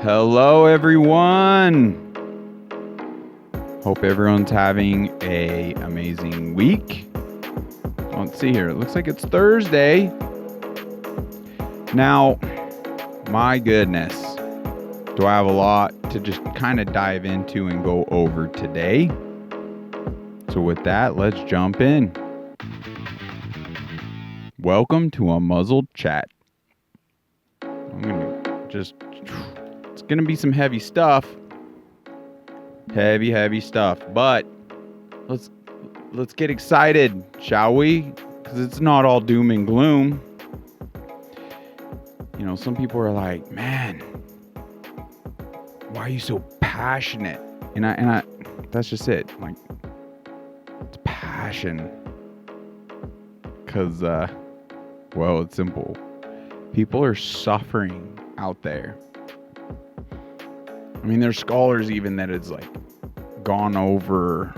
Hello, everyone. Hope everyone's having an amazing week. Let's see here. It looks like it's Thursday. Now, my goodness, do I have a lot to just kind of dive into and go over today? So with that, let's jump in. Welcome to Unmuzzled Chat. It's going to be some heavy stuff. Heavy stuff. But let's get excited, shall we? Because it's not all doom and gloom. You know, some people are like, man, why are you so passionate? And I that's just it. Like, it's passion. Because, well, it's simple. People are suffering out there. I mean, there's scholars even that it's like gone over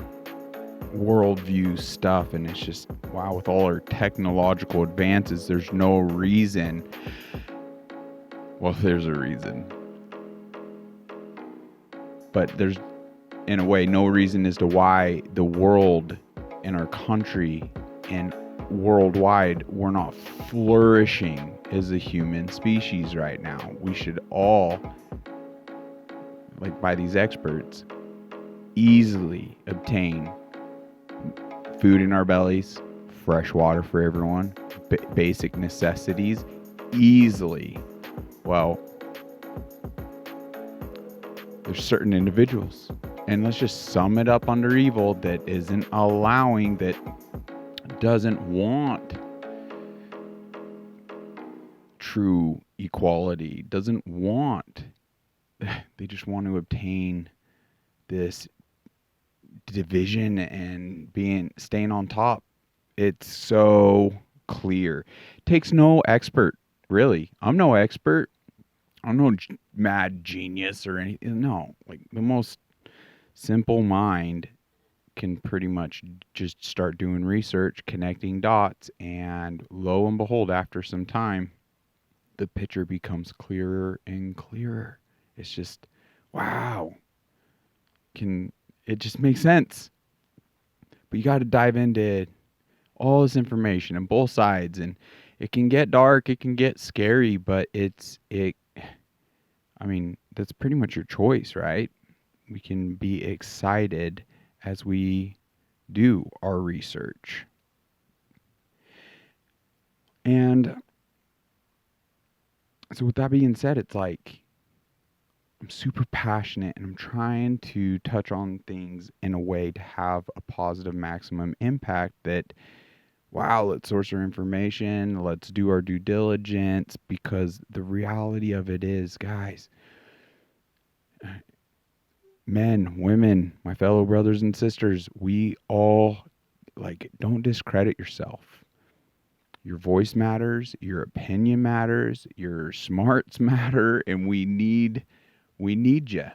worldview stuff, and it's just, wow, with all our technological advances, there's no reason. Well, there's a reason. But there's, in a way, no reason as to why the world and our country and worldwide, we're not flourishing as a human species right now. We should all, like by these experts, easily obtain food in our bellies, fresh water for everyone, basic necessities, easily. Well, there's certain individuals, and let's just sum it up under evil, that isn't allowing, that doesn't want true equality, doesn't want, they just want to obtain this division and staying on top. It's so clear. It takes no expert, really. I'm no expert. I'm no mad genius or anything. No, like the most simple mind can pretty much just start doing research, connecting dots, and lo and behold, after some time, the picture becomes clearer and clearer. It's just, wow. It just makes sense. But you got to dive into all this information on both sides, and it can get dark, it can get scary, but I mean, that's pretty much your choice, right? We can be excited as we do our research. And so with that being said, it's like, I'm super passionate and I'm trying to touch on things in a way to have a positive maximum impact that, wow, let's source our information, let's do our due diligence, because the reality of it is, guys, men, women, my fellow brothers and sisters, we all, like, don't discredit yourself. Your voice matters, your opinion matters, your smarts matter, and we need you.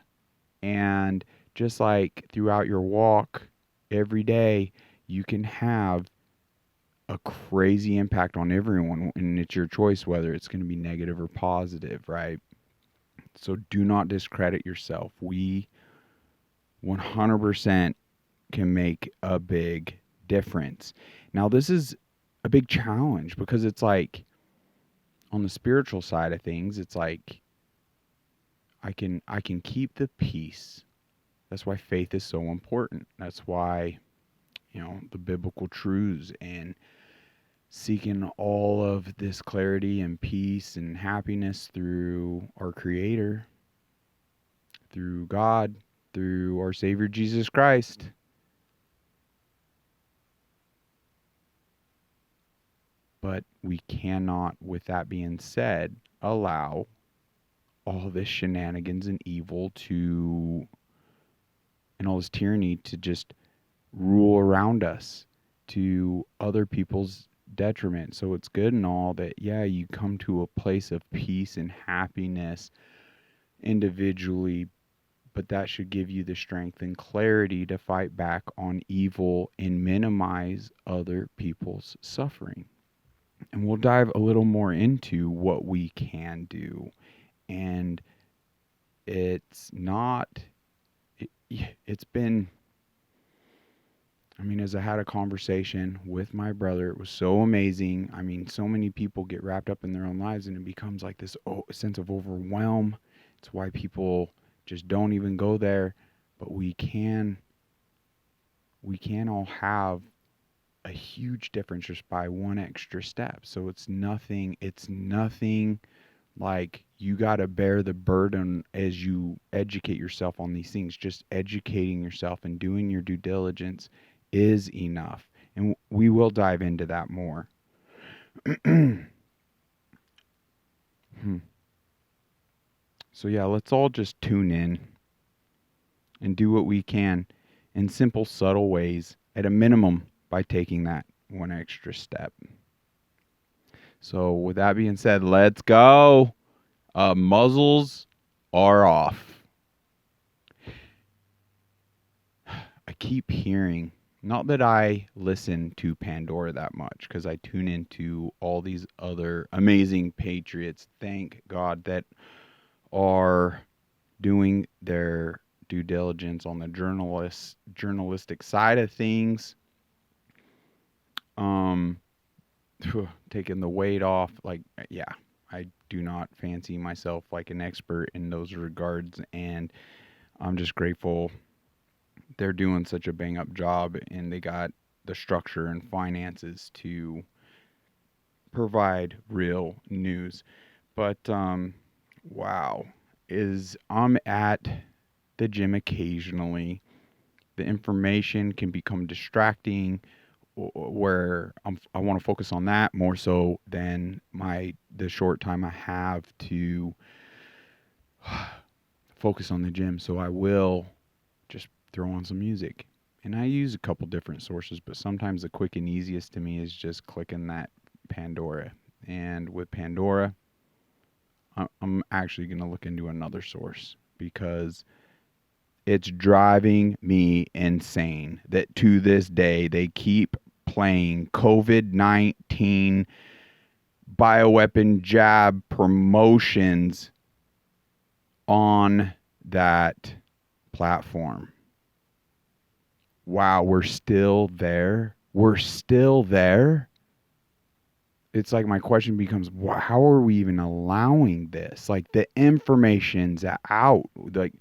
And just like throughout your walk every day, you can have a crazy impact on everyone, and it's your choice whether it's going to be negative or positive, right? So do not discredit yourself. We 100% can make a big difference. Now, this is a big challenge because it's like, on the spiritual side of things, it's like I can keep the peace. That's why faith is so important. That's why, you know, the biblical truths and seeking all of this clarity and peace and happiness through our Creator, through God, through our Savior Jesus Christ. But we cannot, with that being said, allow all this shenanigans and evil and all this tyranny to just rule around us to other people's detriment. So it's good and all that, yeah, you come to a place of peace and happiness individually, but that should give you the strength and clarity to fight back on evil and minimize other people's suffering. And we'll dive a little more into what we can do. And it's not, it's been, I mean, as I had a conversation with my brother, it was so amazing. I mean, so many people get wrapped up in their own lives and it becomes like this sense of overwhelm. It's why people just don't even go there. But we can all have a huge difference just by one extra step. So it's nothing like you got to bear the burden as you educate yourself on these things. Just educating yourself and doing your due diligence is enough. And we will dive into that more. So, yeah, let's all just tune in and do what we can in simple, subtle ways, at a minimum, by taking that one extra step. So, with that being said, let's go. Muzzles are off. I keep hearing, not that I listen to Pandora that much, because I tune into all these other amazing patriots, thank God, that are doing their due diligence on the journalistic side of things, taking the weight off. Like, yeah, I do not fancy myself like an expert in those regards, and I'm just grateful they're doing such a bang up job and they got the structure and finances to provide real news. But wow, is I'm at the gym occasionally. The information can become distracting where I want to focus on that more so than the short time I have to focus on the gym. So I will just throw on some music. And I use a couple different sources, but sometimes the quick and easiest to me is just clicking that Pandora. And with Pandora, I'm actually going to look into another source because it's driving me insane that to this day they keep playing COVID-19 bioweapon jab promotions on that platform. Wow, we're still there. We're still there. It's like my question becomes, how are we even allowing this? Like the information's out. Like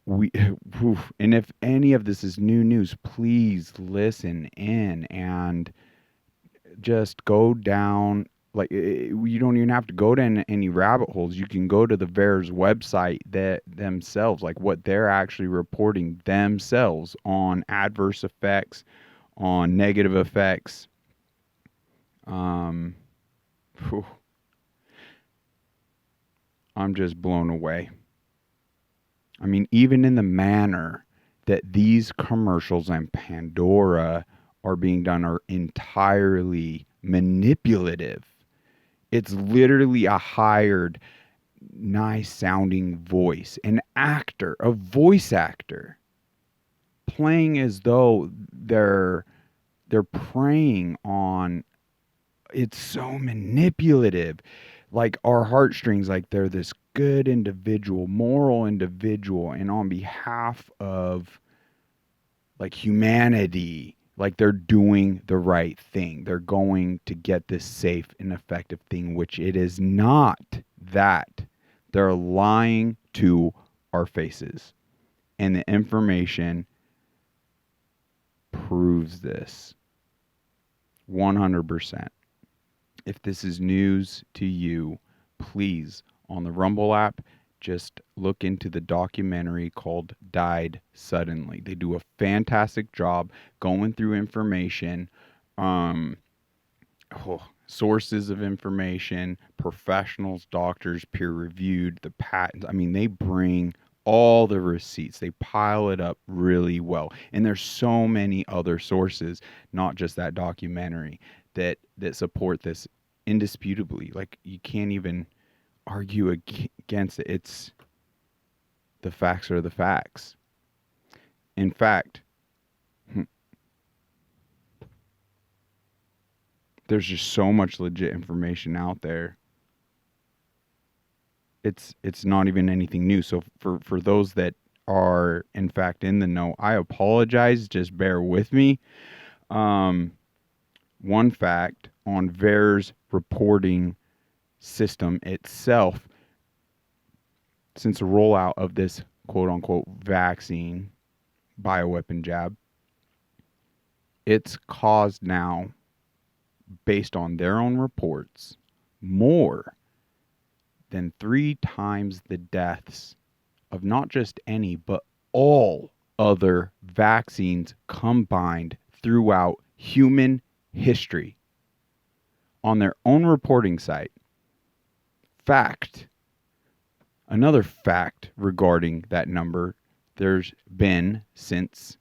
and if any of this is new news, please listen in and just go down. Like you don't even have to go to any rabbit holes. You can go to the VAERS website that themselves, like what they're actually reporting themselves on adverse effects, on negative effects. Um, I'm just blown away. I mean, even in the manner that these commercials and Pandora are being done are entirely manipulative. It's literally a hired, nice sounding voice, an actor, a voice actor, playing as though they're preying on. It's so manipulative, like our heartstrings, like they're this good individual, moral individual, and on behalf of like humanity, like they're doing the right thing. They're going to get this safe and effective thing, which it is not that. They're lying to our faces. And the information proves this 100%. If this is news to you, please, on the Rumble app, just look into the documentary called Died Suddenly. They do a fantastic job going through information, sources of information, professionals, doctors, peer reviewed, the patents. I mean, they bring all the receipts. They pile it up really well. And there's so many other sources, not just that documentary, that support this indisputably. Like you can't even argue against it. It's the facts are the facts. In fact, there's just so much legit information out there. it's not even anything new. So for those that are in fact in the know, I apologize. Just bear with me. Um, One fact on VAERS reporting system itself, since the rollout of this quote unquote vaccine bioweapon jab, it's caused now, based on their own reports, more than 3 times the deaths of not just any, but all other vaccines combined throughout human history. On their own reporting site. Fact. Another fact regarding that number, there's been since,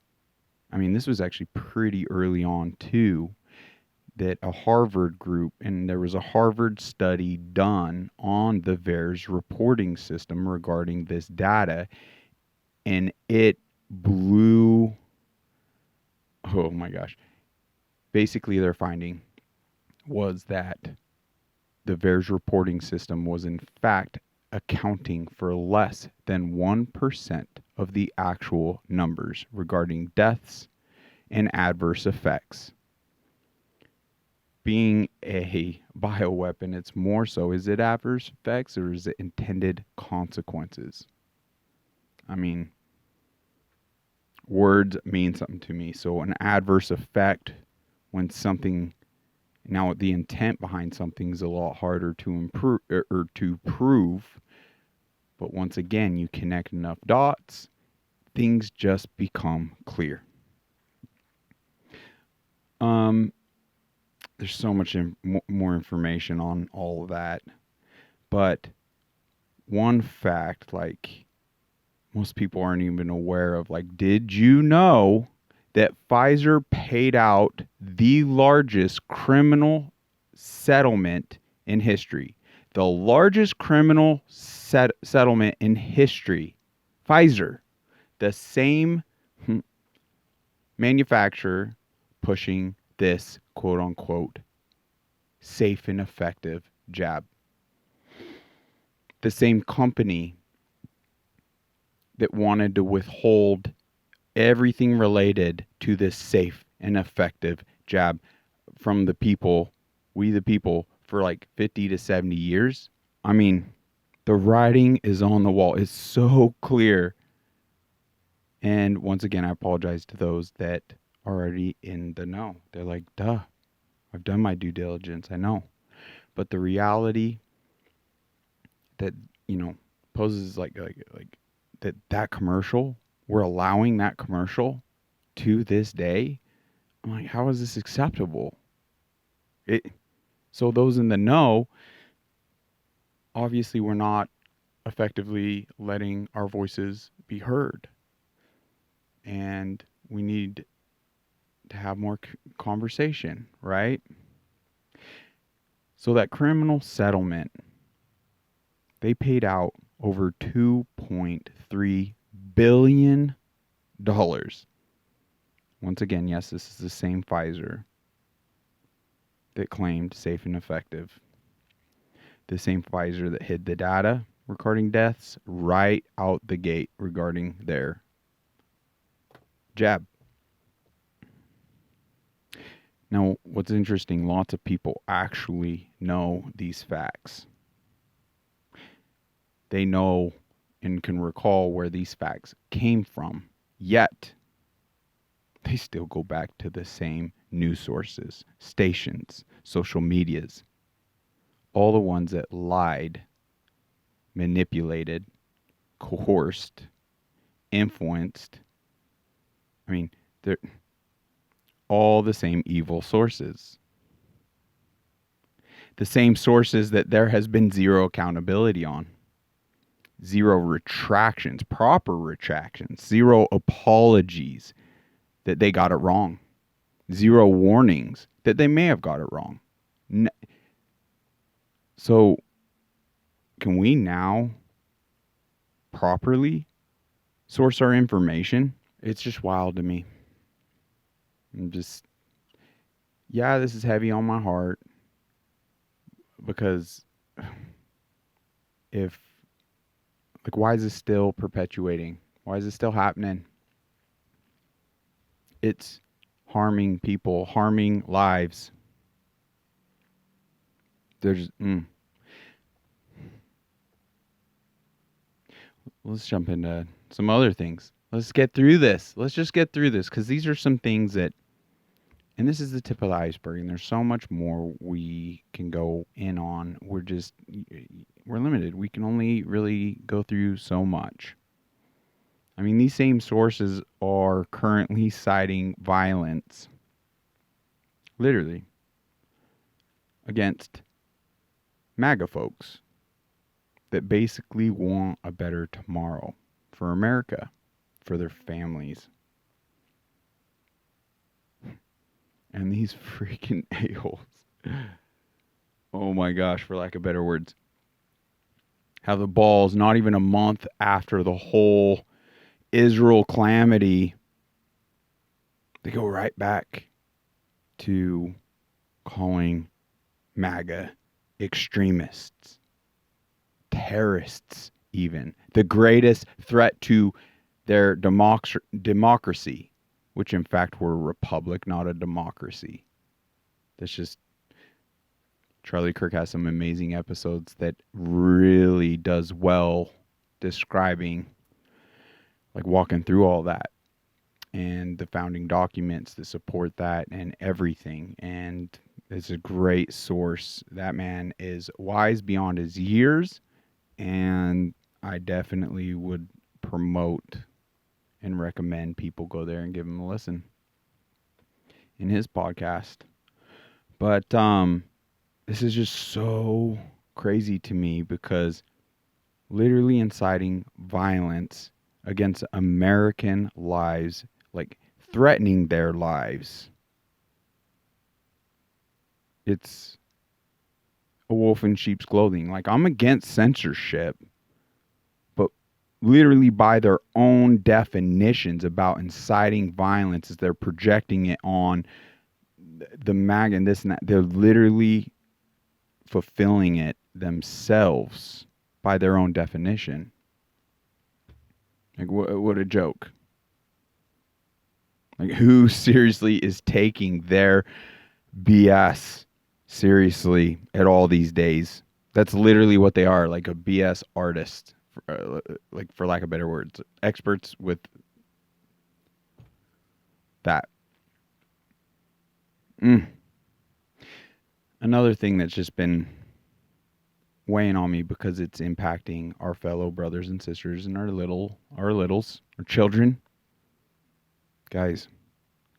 this was actually pretty early on too, that a Harvard group, and there was a Harvard study done on the VAERS reporting system regarding this data, and it blew, oh my gosh. Basically, their finding was that the VAERS reporting system was in fact accounting for less than 1% of the actual numbers regarding deaths and adverse effects. Being a bioweapon, it's more so, is it adverse effects or is it intended consequences? Words mean something to me. So an adverse effect, when something, now the intent behind something is a lot harder to improve or to prove, but once again, you connect enough dots, things just become clear. There's so much more information on all of that, but one fact, like most people aren't even aware of, like, did you know that Pfizer paid out the largest criminal settlement in history? The largest criminal settlement in history. Pfizer, the same manufacturer pushing this quote unquote safe and effective jab. The same company that wanted to withhold everything related to this safe and effective jab from the people, we the people, for like 50 to 70 years. The writing is on the wall. It's so clear. And once again, I apologize to those that are already in the know. They're like, duh, I've done my due diligence. I know. But the reality that, poses like that commercial, we're allowing that commercial to this day. I'm like, how is this acceptable? So those in the know, obviously we're not effectively letting our voices be heard. And we need to have more conversation, right? So that criminal settlement, they paid out over $2.3 billion. Once again, yes, this is the same Pfizer that claimed safe and effective. The same Pfizer that hid the data regarding deaths right out the gate regarding their jab. Now, what's interesting, lots of people actually know these facts. They know and can recall where these facts came from, yet they still go back to the same news sources, stations, social medias, all the ones that lied, manipulated, coerced, influenced. They're all the same evil sources. The same sources that there has been zero accountability on. Zero retractions, proper retractions, zero apologies that they got it wrong. Zero warnings that they may have got it wrong. So, can we now properly source our information? It's just wild to me. This is heavy on my heart, because if Like, why is this still perpetuating? Why is this still happening? It's harming people, harming lives. There's, let's jump into some other things. Let's get through this. Let's just get through this, because these are some things that, and this is the tip of the iceberg, and there's so much more we can go in on. We're limited. We can only really go through so much. I mean, these same sources are currently citing violence, literally, against MAGA folks that basically want a better tomorrow for America, for their families. And these freaking a-holes, oh my gosh, for lack of better words, have the balls not even a month after the whole Israel calamity, they go right back to calling MAGA extremists, terrorists even, the greatest threat to their democracy, which in fact we're a republic, not a democracy. That's just, Charlie Kirk has some amazing episodes that really does well describing, like walking through all that and the founding documents that support that and everything. And it's a great source. That man is wise beyond his years, and I definitely would promote and recommend people go there and give him a listen in his podcast. But this is just so crazy to me, because literally inciting violence against American lives, like threatening their lives. It's a wolf in sheep's clothing. Like, I'm against censorship, but literally by their own definitions about inciting violence, as they're projecting it on the MAGA and this and that, they're literally fulfilling it themselves by their own definition. Like, what a joke. Like, who seriously is taking their BS seriously at all these days? That's literally what they are, like a BS artist, like, for lack of better words. Experts with that. Another thing that's just been weighing on me, because it's impacting our fellow brothers and sisters and our children. Guys,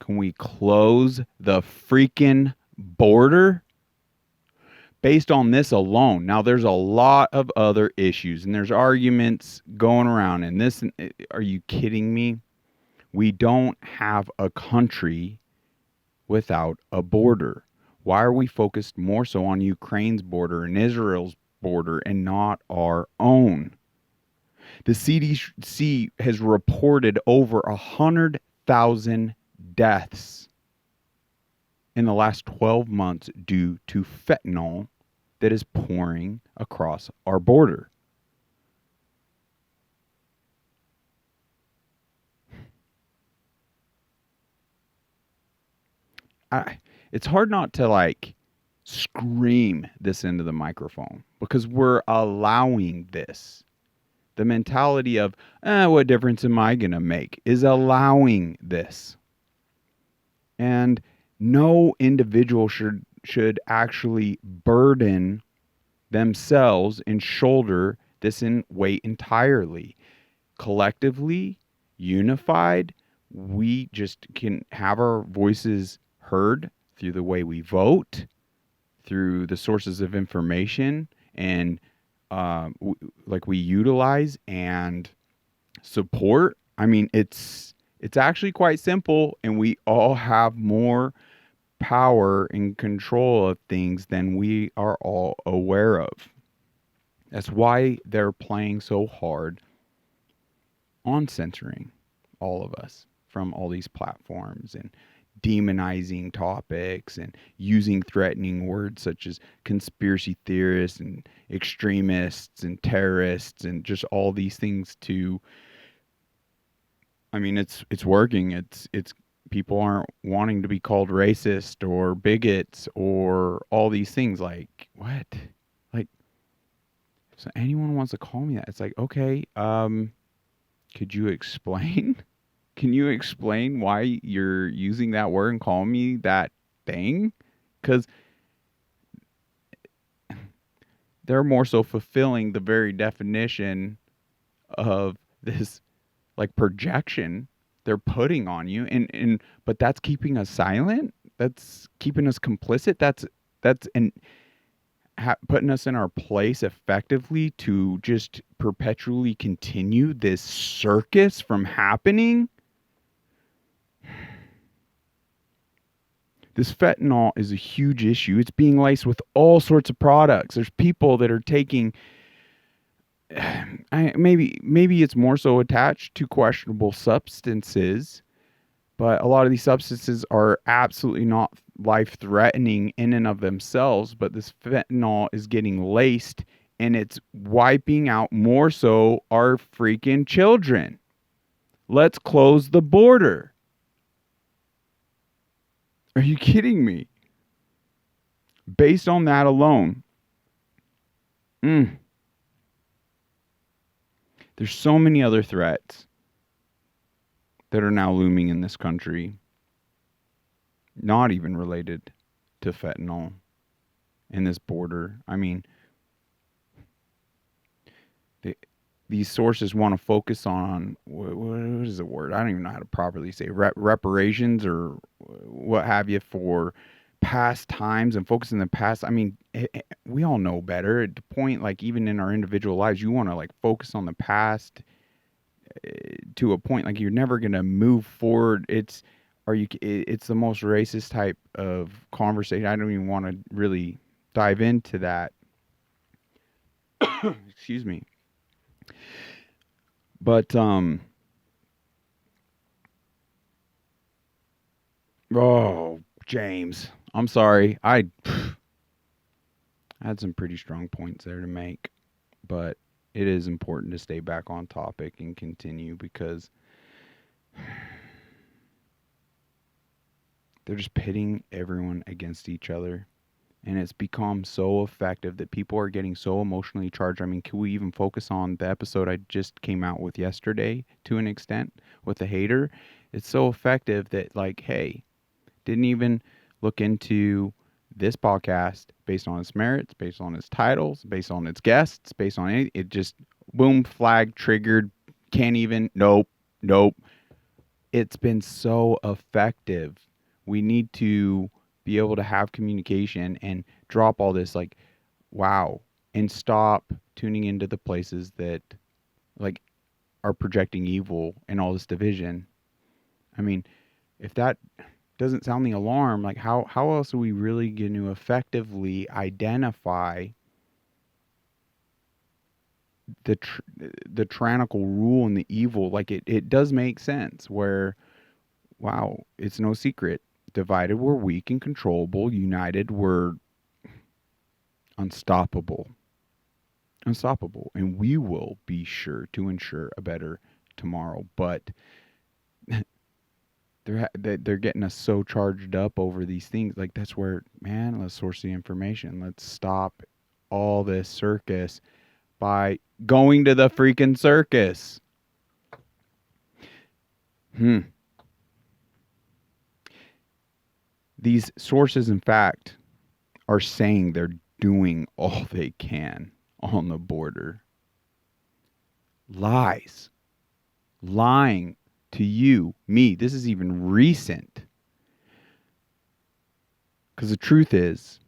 can we close the freaking border? Based on this alone. Now, there's a lot of other issues, and there's arguments going around, and this, are you kidding me? We don't have a country without a border. Why are we focused more so on Ukraine's border and Israel's border and not our own? The CDC has reported over 100,000 deaths in the last 12 months due to fentanyl that is pouring across our border. It's hard not to, like, scream this into the microphone, because we're allowing this. The mentality of, what difference am I going to make, is allowing this. And no individual should actually burden themselves and shoulder this in weight entirely. Collectively, unified, we just can have our voices heard through the way we vote, through the sources of information, and we utilize and support. I mean, it's actually quite simple, and we all have more power and control of things than we are all aware of. That's why they're playing so hard on censoring all of us from all these platforms and demonizing topics and using threatening words such as conspiracy theorists and extremists and terrorists and just all these things to, I mean, it's working. It's people aren't wanting to be called racist or bigots or all these things. Like, what? Like, so anyone wants to call me that, it's like, okay, could you explain? Can you explain why you're using that word and calling me that thing? Because they're more so fulfilling the very definition of this, like, projection they're putting on you, and but that's keeping us silent. That's keeping us complicit. That's and putting us in our place effectively to just perpetually continue this circus from happening. This fentanyl is a huge issue. It's being laced with all sorts of products. There's people that are taking, maybe it's more so attached to questionable substances, but a lot of these substances are absolutely not life-threatening in and of themselves, but this fentanyl is getting laced and it's wiping out more so our freaking children. Let's close the border. Are you kidding me? Based on that alone, there's so many other threats that are now looming in this country, not even related to fentanyl and this border. I mean, these sources want to focus on, what is the word? I don't even know how to properly say, reparations or what have you, for past times and focus in the past. I mean, we all know better. At the point, like, even in our individual lives, you want to, like, focus on the past to a point, like, you're never going to move forward. It's the most racist type of conversation. I don't even want to really dive into that. Excuse me. But oh, James, I'm sorry. I had some pretty strong points there to make, but it is important to stay back on topic and continue, because they're just pitting everyone against each other. And it's become so effective that people are getting so emotionally charged. I mean, can we even focus on the episode I just came out with yesterday to an extent with the hater? It's so effective that, like, hey, didn't even look into this podcast based on its merits, based on its titles, based on its guests, based on anything. It just, boom, flag triggered. Can't even, nope. It's been so effective. We need to be able to have communication and drop all this, like, wow, and stop tuning into the places that, like, are projecting evil and all this division. I mean, if that doesn't sound the alarm, like, how else are we really going to effectively identify the tyrannical rule and the evil? Like, it does make sense where, wow, it's no secret. Divided, we're weak and controllable. United, we're unstoppable. And we will be sure to ensure a better tomorrow. But they're getting us so charged up over these things. Like, that's where, man, let's source the information. Let's stop all this circus by going to the freaking circus. These sources, in fact, are saying they're doing all they can on the border. Lies. Lying to you, me. This is even recent. Because the truth is,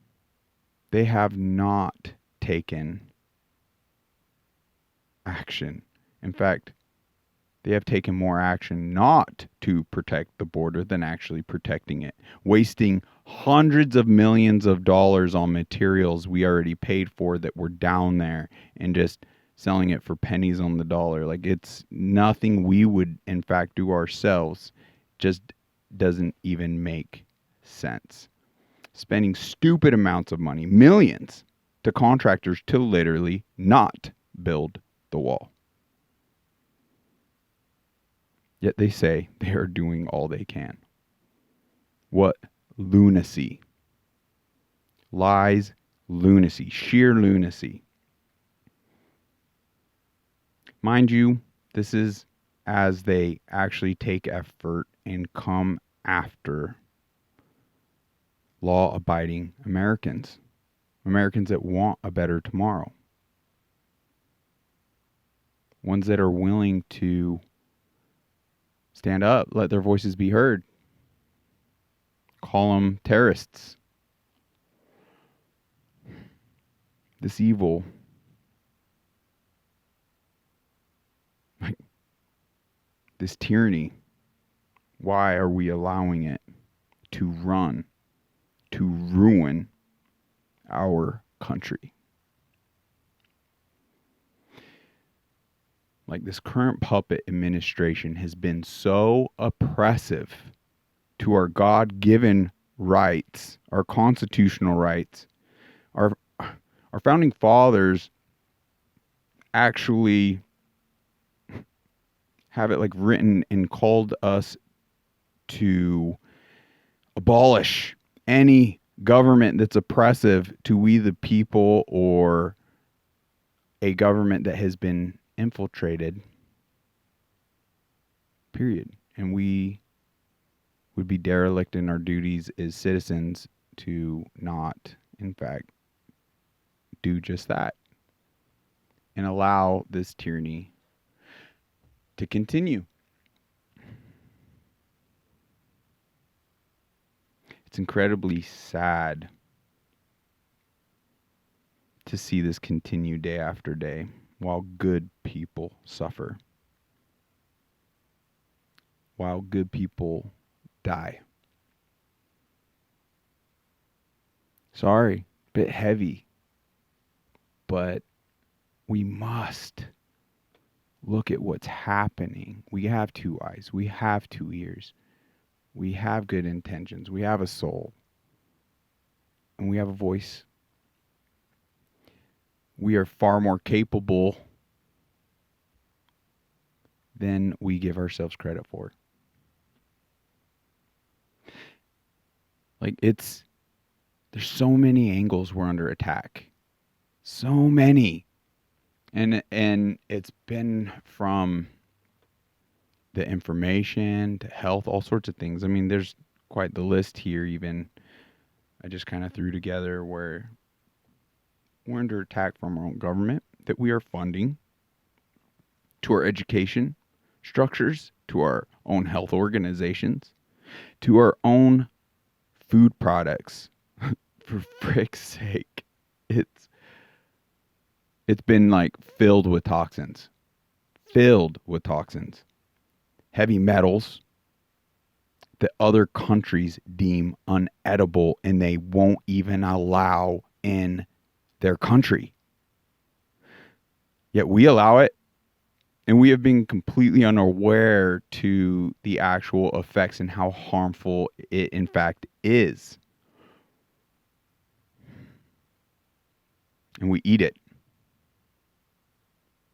they have not taken action. In fact, they have taken more action not to protect the border than actually protecting it, wasting hundreds of millions of dollars on materials we already paid for that were down there, and just selling it for pennies on the dollar. Like, it's nothing we would, in fact, do ourselves. Just doesn't even make sense. Spending stupid amounts of money, millions, to contractors to literally not build the wall. Yet they say they are doing all they can. What lunacy. Lies, lunacy, sheer lunacy. Mind you, this is as they actually take effort and come after law-abiding Americans. Americans that want a better tomorrow. Ones that are willing to stand up, let their voices be heard. Call them terrorists. This evil, like this tyranny, why are we allowing it to run, to ruin our country? Like this current puppet administration has been so oppressive to our God-given rights, our constitutional rights. Our founding fathers actually have it like written and called us to abolish any government that's oppressive to we the people, or a government that has been infiltrated, period. And we would be derelict in our duties as citizens to not, in fact, do just that and allow this tyranny to continue. It's incredibly sad to see this continue day after day while good people suffer, while good people die. Sorry, bit heavy, but we must look at what's happening. We have two eyes, we have two ears, we have good intentions, we have a soul, and we have a voice. We are far more capable than we give ourselves credit for. Like there's so many angles we're under attack. So many. And it's been from the information to health, all sorts of things. I mean, there's quite the list here even. I just kind of threw together where we're under attack from our own government that we are funding, to our education structures, to our own health organizations, to our own food products. For frick's sake, it's been like filled with toxins, heavy metals that other countries deem unedible and they won't even allow in their country. Yet we allow it, and we have been completely unaware to the actual effects and how harmful it in fact is. And we eat it.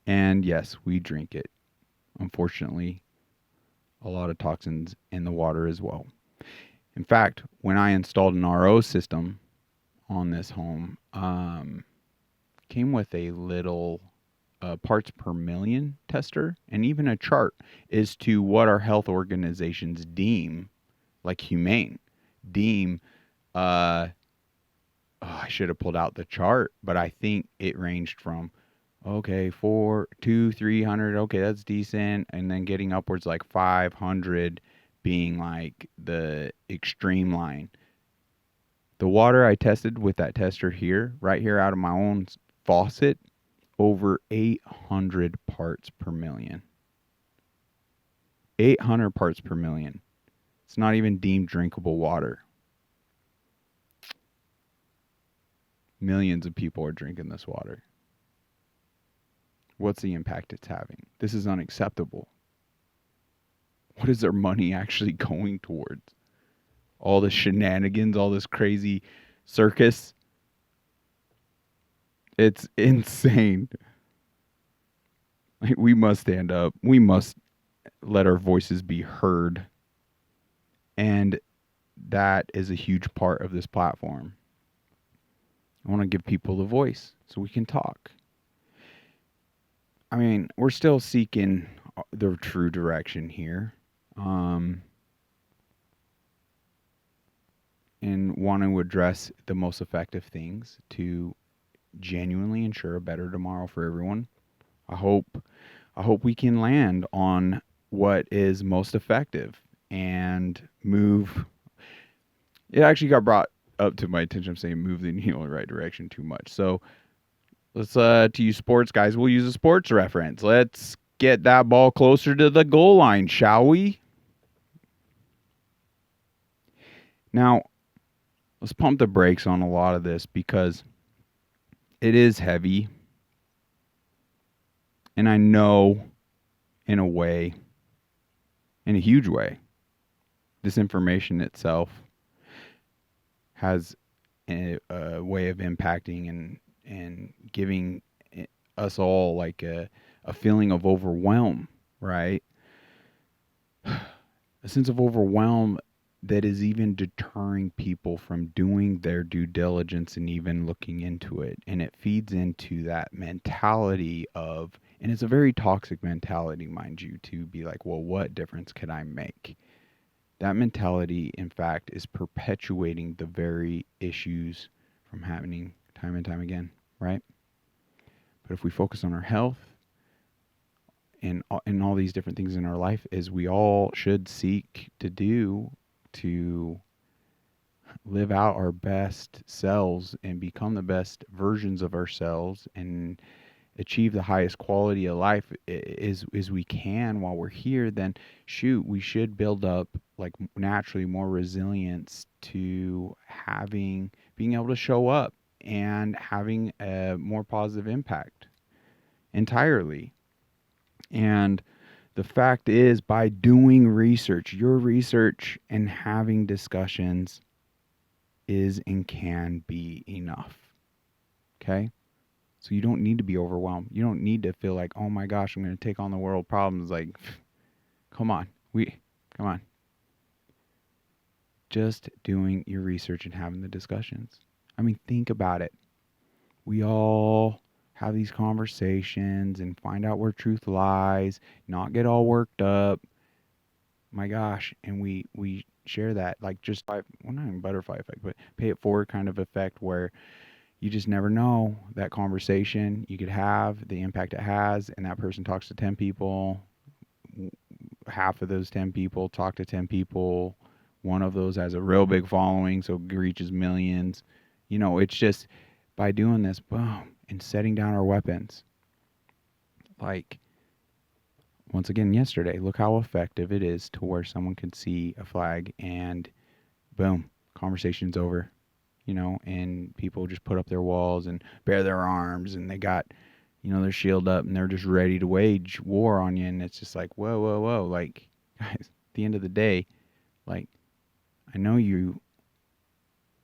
And yes, we drink it. Unfortunately, a lot of toxins in the water as well. In fact, when I installed an RO system on this home, came with a little parts per million tester and even a chart as to what our health organizations deem like humane, deem I should have pulled out the chart, but I think it ranged from 300, okay, that's decent, and then getting upwards like 500 being like the extreme line. The water I tested with that tester here, right here out of my own faucet, over 800 parts per million. 800 parts per million. It's not even deemed drinkable water. Millions of people are drinking this water. What's the impact it's having? This is unacceptable. What is their money actually going towards? All the shenanigans, all this crazy circus. It's insane. Like, we must stand up. We must let our voices be heard. And that is a huge part of this platform. I want to give people the voice so we can talk. I mean, we're still seeking the true direction here. And want to address the most effective things to genuinely ensure a better tomorrow for everyone. I hope we can land on what is most effective and move. It actually got brought up to my attention. I'm saying move the needle in the right direction too much. So let's to use sports, guys. We'll use a sports reference. Let's get that ball closer to the goal line, shall we? Now, let's pump the brakes on a lot of this because it is heavy. And I know, in a way, in a huge way, this information itself has a way of impacting and giving us all like a feeling of overwhelm, right? A sense of overwhelm that is even deterring people from doing their due diligence and even looking into it. And it feeds into that mentality of, and it's a very toxic mentality, mind you, to be like, well, what difference could I make? That mentality, in fact, is perpetuating the very issues from happening time and time again, right? But if we focus on our health and all these different things in our life, as we all should seek to do to live out our best selves and become the best versions of ourselves and achieve the highest quality of life as we can while we're here, then shoot, we should build up like naturally more resilience to being able to show up and having a more positive impact entirely. And the fact is, by doing research, your research and having discussions is and can be enough. Okay? So you don't need to be overwhelmed. You don't need to feel like, oh my gosh, I'm going to take on the world problems. Like, come on. Come on. Just doing your research and having the discussions. I mean, think about it. We all have these conversations and find out where truth lies, not get all worked up. My gosh. And we share that, like, just well, not even butterfly effect, but pay it forward kind of effect where you just never know that conversation you could have, the impact it has, and that person talks to 10 people. Half of those 10 people talk to 10 people. One of those has a real big following, so it reaches millions. You know, it's just by doing this, boom, and setting down our weapons. Like, once again, yesterday, look how effective it is to where someone could see a flag and boom, conversation's over. You know, and people just put up their walls and bare their arms and they got, you know, their shield up and they're just ready to wage war on you. And it's just like, whoa, whoa, whoa. Like, guys, at the end of the day, like, I know you're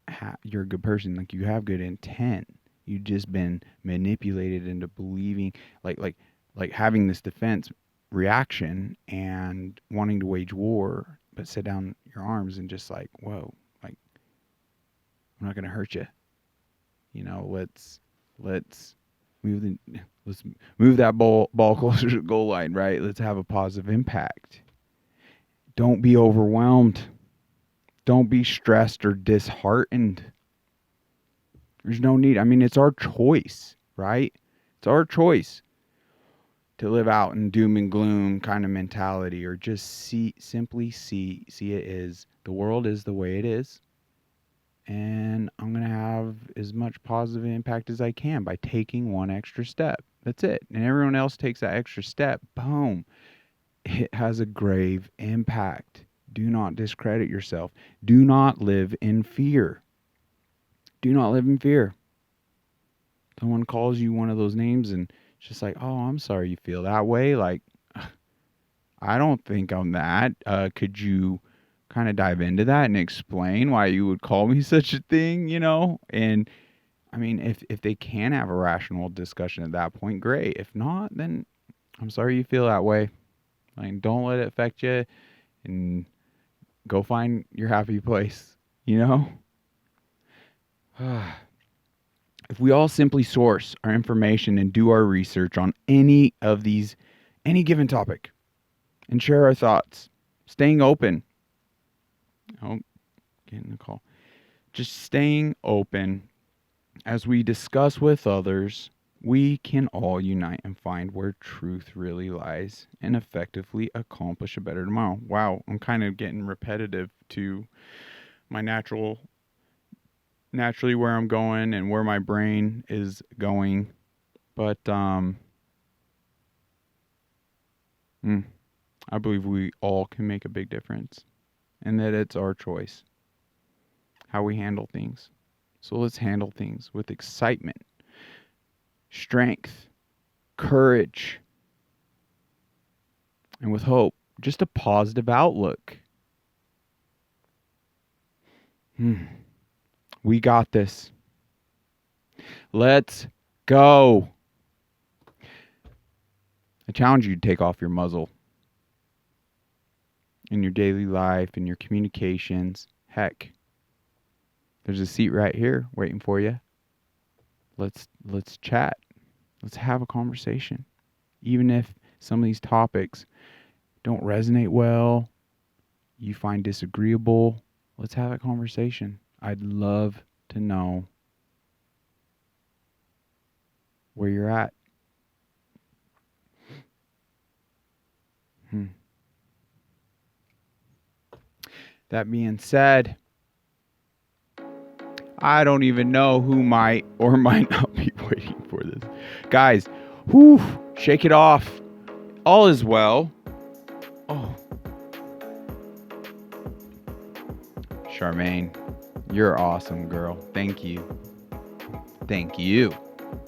a good person. Like, you have good intent. You've just been manipulated into believing, like having this defense reaction and wanting to wage war, but set down your arms and just like, whoa, like, I'm not going to hurt you. You know, let's move that ball closer to the goal line, right? Let's have a positive impact. Don't be overwhelmed. Don't be stressed or disheartened. There's no need. I mean, it's our choice, right? It's our choice to live out in doom and gloom kind of mentality, or just simply see it as the world is the way it is. And I'm going to have as much positive impact as I can by taking one extra step. That's it. And everyone else takes that extra step. Boom. It has a grave impact. Do not discredit yourself. Do not live in fear. Do not live in fear. Someone calls you one of those names and it's just like, oh, I'm sorry you feel that way. Like, I don't think I'm that. Could you kind of dive into that and explain why you would call me such a thing, you know? And I mean, if they can have a rational discussion at that point, great. If not, then I'm sorry you feel that way. Like, don't let it affect you, and go find your happy place, you know? If we all simply source our information and do our research on any given topic, and share our thoughts, staying open. Oh, getting a call. Just staying open as we discuss with others, we can all unite and find where truth really lies and effectively accomplish a better tomorrow. Wow, I'm kind of getting repetitive to my naturally where I'm going and where my brain is going. But I believe we all can make a big difference, and that it's our choice how we handle things. So let's handle things with excitement, strength, courage, and with hope. Just a positive outlook. We got this. Let's go. I challenge you to take off your muzzle in your daily life, in your communications. Heck, there's a seat right here waiting for you. Let's chat. Let's have a conversation. Even if some of these topics don't resonate well, you find disagreeable, let's have a conversation. I'd love to know where you're at. That being said, I don't even know who might or might not be waiting for this. Guys, shake it off. All is well. Oh. Charmaine, you're awesome, girl. Thank you. Thank you.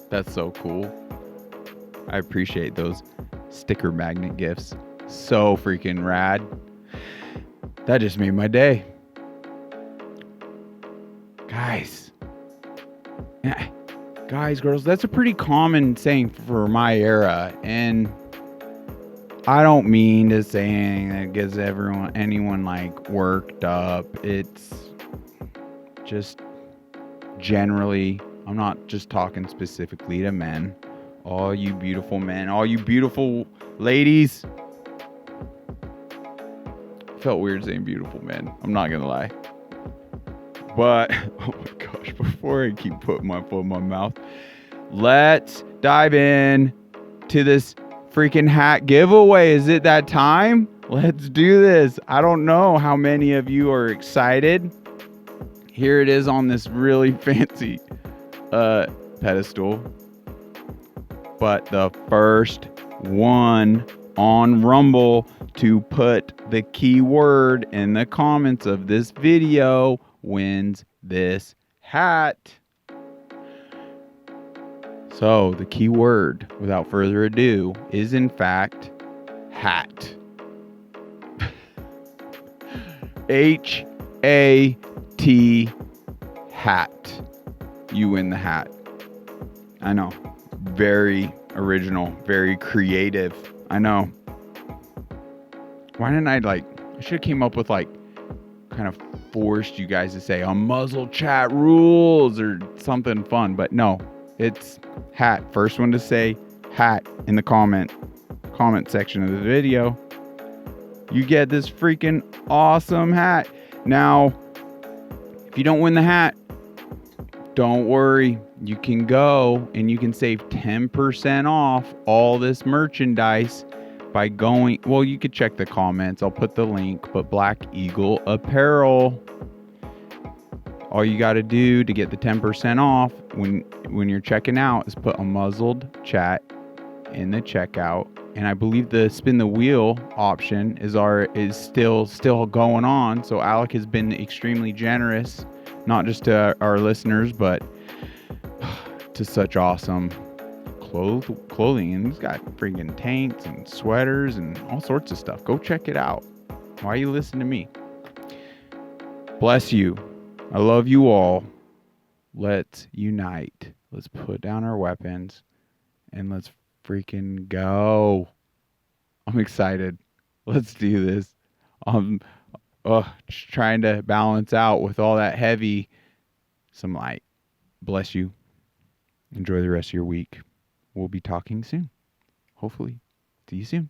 That's so cool. I appreciate those sticker magnet gifts. So freaking rad. That just made my day. Guys, girls, that's a pretty common saying for my era. And I don't mean to say anything that gets anyone like worked up. It's just generally, I'm not just talking specifically to men. All you beautiful men, all you beautiful ladies. Felt weird saying beautiful men. I'm not gonna lie. But, oh my gosh, before I keep putting my foot in my mouth, let's dive in to this freaking hat giveaway. Is it that time? Let's do this. I don't know how many of you are excited. Here it is on this really fancy pedestal. But the first one on Rumble to put the keyword in the comments of this video wins this hat. So the key word, without further ado, is in fact hat. H-A-T, hat. You win the hat. I know. Very original, very creative. I know. Why didn't I should have came up with kind of forced you guys to say UNMUZZLED chat rules or something fun, but no, it's hat. First one to say hat in the comment section of the video, you get this freaking awesome hat. Now, if you don't win the hat, don't worry. You can go and you can save 10% off all this merchandise by going, well, you could check the comments. I'll put the link, but Black Eagle Apparel. All you got to do to get the 10% off when you're checking out is put UNMUZZLED chat in the checkout. And I believe the spin the wheel option is still going on. So Alec has been extremely generous, not just to our listeners, but to such awesome clothing, and he's got freaking tanks and sweaters and all sorts of stuff. Go check it out. Why you listen to me? Bless you. I love you all. Let's unite. Let's put down our weapons and let's freaking go. I'm excited. Let's do this. Just trying to balance out with all that heavy, some light. Bless you. Enjoy the rest of your week. We'll be talking soon. Hopefully. See you soon.